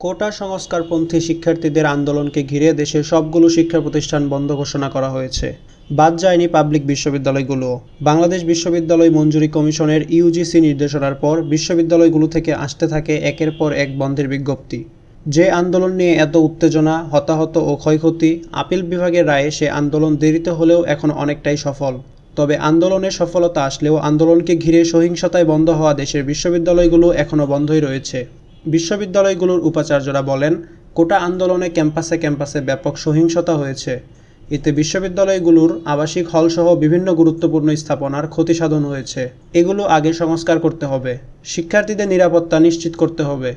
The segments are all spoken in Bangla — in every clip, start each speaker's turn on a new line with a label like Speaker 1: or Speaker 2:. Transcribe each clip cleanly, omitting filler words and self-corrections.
Speaker 1: কোটা সংস্কারপন্থী শিক্ষার্থীদের আন্দোলনকে ঘিরে দেশের সবগুলো শিক্ষা প্রতিষ্ঠান বন্ধ ঘোষণা করা হয়েছে। বাদ যায়নি পাবলিক বিশ্ববিদ্যালয়গুলোও। বাংলাদেশ বিশ্ববিদ্যালয় মঞ্জুরি কমিশনের ইউজিসি নির্দেশনার পর বিশ্ববিদ্যালয়গুলো থেকে আসতে থাকে একের পর এক বন্ধের বিজ্ঞপ্তি। যে আন্দোলন নিয়ে এত উত্তেজনা, হতাহত ও ক্ষয়ক্ষতি, আপিল বিভাগের রায়ে সে আন্দোলন দেরিতে হলেও এখন অনেকটাই সফল। তবে আন্দোলনের সফলতা আসলেও আন্দোলনকে ঘিরে সহিংসতায় বন্ধ হওয়া দেশের বিশ্ববিদ্যালয়গুলো এখনও বন্ধই রয়েছে। বিশ্ববিদ্যালয়গুলোর উপাচার্যরা বলেন, কোটা আন্দোলনে ক্যাম্পাসে ক্যাম্পাসে ব্যাপক সহিংসতা হয়েছে। এতে বিশ্ববিদ্যালয়গুলোর আবাসিক হলসহ বিভিন্ন গুরুত্বপূর্ণ স্থাপনার ক্ষতিসাধন হয়েছে। এগুলো আগে সংস্কার করতে হবে। শিক্ষার্থীদের নিরাপত্তা নিশ্চিত করতে হবে।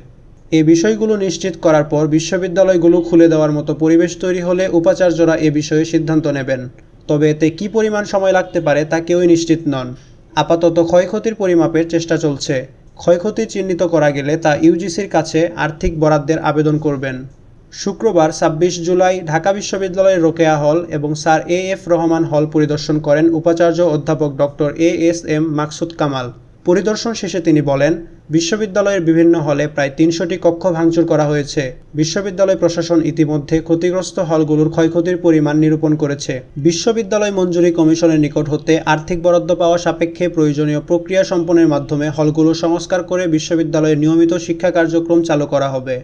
Speaker 1: এই বিষয়গুলো নিশ্চিত করার পর বিশ্ববিদ্যালয়গুলো খুলে দেওয়ার মতো পরিবেশ তৈরি হলে উপাচার্যরা এ বিষয়ে সিদ্ধান্ত নেবেন। তবে এতে কী পরিমাণ সময় লাগতে পারে তা কেউই নিশ্চিত নন। আপাতত ক্ষয়ক্ষতির পরিমাপের চেষ্টা চলছে। ক্ষয়ক্ষতি চিহ্নিত করা গেলে তা ইউজিসির কাছে আর্থিক বরাদ্দের আবেদন করবেন। শুক্রবার ২৬ জুলাই ঢাকা বিশ্ববিদ্যালয়ের রোকেয়া হল এবং স্যার এ.এফ রহমান হল পরিদর্শন করেন উপাচার্য অধ্যাপক ডক্টর এ.এস.এম মাকসুদ কামাল। পরিদর্শন শেষে তিনি বলেন, বিশ্ববিদ্যালয়ের বিভিন্ন হলে প্রায় ৩০০টি কক্ষ ভাঙচুর করা হয়েছে। বিশ্ববিদ্যালয় প্রশাসন ইতিমধ্যে ক্ষতিগ্রস্ত হলগুলোর ক্ষয়ক্ষতির পরিমাণ নিরূপণ করেছে। বিশ্ববিদ্যালয় মঞ্জুরি কমিশনের নিকট হতে আর্থিক বরাদ্দ পাওয়া সাপেক্ষে প্রয়োজনীয় প্রক্রিয়া সম্পন্নের মাধ্যমে হলগুলো সংস্কার করে বিশ্ববিদ্যালয়ের নিয়মিত শিক্ষা কার্যক্রম চালু করা হবে।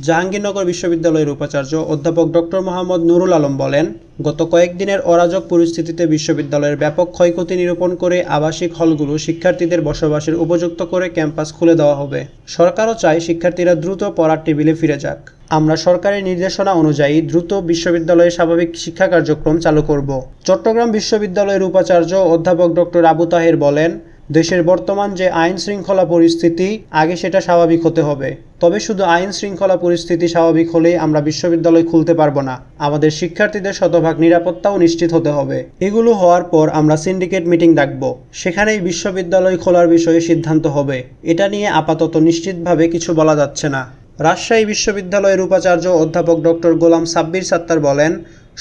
Speaker 1: জাহাঙ্গীরনগর বিশ্ববিদ্যালয়ের উপাচার্য অধ্যাপক ডক্টর মোহাম্মদ নুরুল আলম বলেন, গত কয়েকদিনের অরাজক পরিস্থিতিতে বিশ্ববিদ্যালয়ের ব্যাপক ক্ষয়ক্ষতি নিরূপণ করে আবাসিক হলগুলো শিক্ষার্থীদের বসবাসের উপযুক্ত করে ক্যাম্পাস খুলে দেওয়া হবে। সরকারও চায় শিক্ষার্থীরা দ্রুত পড়ার টেবিলে ফিরে যাক। আমরা সরকারের নির্দেশনা অনুযায়ী দ্রুত বিশ্ববিদ্যালয়ে স্বাভাবিক শিক্ষা কার্যক্রম চালু করব। চট্টগ্রাম বিশ্ববিদ্যালয়ের উপাচার্য অধ্যাপক ডক্টর আবু তাহের বলেন, দেশের বর্তমান যে আইন শৃঙ্খলা পরিস্থিতি, আগে সেটা স্বাভাবিক হতে হবে। তবে শুধু আইন শৃঙ্খলা পরিস্থিতি স্বাভাবিক হলেই আমরা বিশ্ববিদ্যালয় খুলতে পারবো না। আমাদের শিক্ষার্থীদের শতভাগ নিরাপত্তাও নিশ্চিত হতে হবে। এগুলো হওয়ার পর আমরা সিন্ডিকেট মিটিং ডাকব। সেখানেই বিশ্ববিদ্যালয় খোলার বিষয়ে সিদ্ধান্ত হবে। এটা নিয়ে আপাতত নিশ্চিতভাবে কিছু বলা যাচ্ছে না। রাজশাহী বিশ্ববিদ্যালয়ের উপাচার্য অধ্যাপক ডক্টর গোলাম সাব্বির সাত্তার বলেন,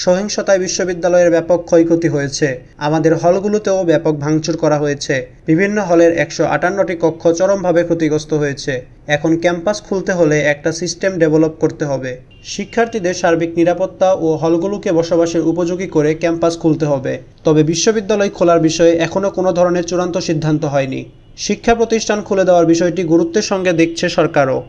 Speaker 1: সহিংসতায় বিশ্ববিদ্যালয়ের ব্যাপক ক্ষয়ক্ষতি হয়েছে। আমাদের হলগুলোতেও ব্যাপক ভাঙচুর করা হয়েছে। বিভিন্ন হলের ১৫৮টি কক্ষ চরমভাবে ক্ষতিগ্রস্ত হয়েছে। এখন ক্যাম্পাস খুলতে হলে একটা সিস্টেম ডেভেলপ করতে হবে। শিক্ষার্থীদের সার্বিক নিরাপত্তা ও হলগুলোকে বসবাসের উপযোগী করে ক্যাম্পাস খুলতে হবে। তবে বিশ্ববিদ্যালয় খোলার বিষয়ে এখনও কোনো ধরনের চূড়ান্ত সিদ্ধান্ত হয়নি। শিক্ষা প্রতিষ্ঠান খুলে দেওয়ার বিষয়টি গুরুত্বের সঙ্গে দেখছে সরকারও।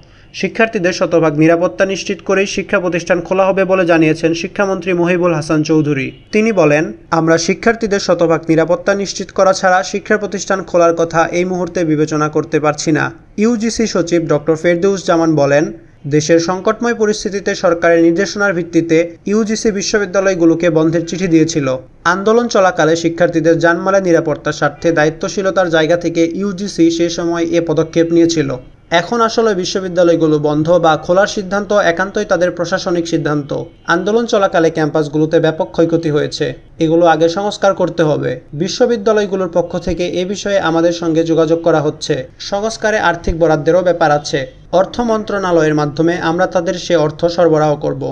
Speaker 1: শিক্ষার্থীদের শতভাগ নিরাপত্তা নিশ্চিত করেই শিক্ষা প্রতিষ্ঠান খোলা হবে বলে জানিয়েছেন শিক্ষামন্ত্রী মহিবুল হাসান চৌধুরী। তিনি বলেন, আমরা শিক্ষার্থীদের শতভাগ নিরাপত্তা নিশ্চিত করা ছাড়া শিক্ষা প্রতিষ্ঠান খোলার কথা এই মুহূর্তে বিবেচনা করতে পারছি না। ইউজিসি সচিব ডক্টর ফেরদৌস জামান বলেন, দেশের সংকটময় পরিস্থিতিতে সরকারের নির্দেশনার ভিত্তিতে ইউজিসি বিশ্ববিদ্যালয়গুলোকে বন্ধের চিঠি দিয়েছিল। আন্দোলন চলাকালে শিক্ষার্থীদের জানমালের নিরাপত্তার স্বার্থে দায়িত্বশীলতার জায়গা থেকে ইউজিসি সে সময় এ পদক্ষেপ নিয়েছিল। এখন আসলে বিশ্ববিদ্যালয়গুলো বন্ধ বা খোলার সিদ্ধান্ত একান্তই তাদের প্রশাসনিক সিদ্ধান্ত। আন্দোলন চলাকালে ক্যাম্পাসগুলোতে ব্যাপক ক্ষয়ক্ষতি হয়েছে। এগুলো আগে সংস্কার করতে হবে। বিশ্ববিদ্যালয়গুলোর পক্ষ থেকে এ বিষয়ে আমাদের সঙ্গে যোগাযোগ করা হচ্ছে। সংস্কারে আর্থিক বরাদ্দেরও ব্যাপার আছে। অর্থ মন্ত্রণালয়ের মাধ্যমে আমরা তাদের সে অর্থ সরবরাহ করব।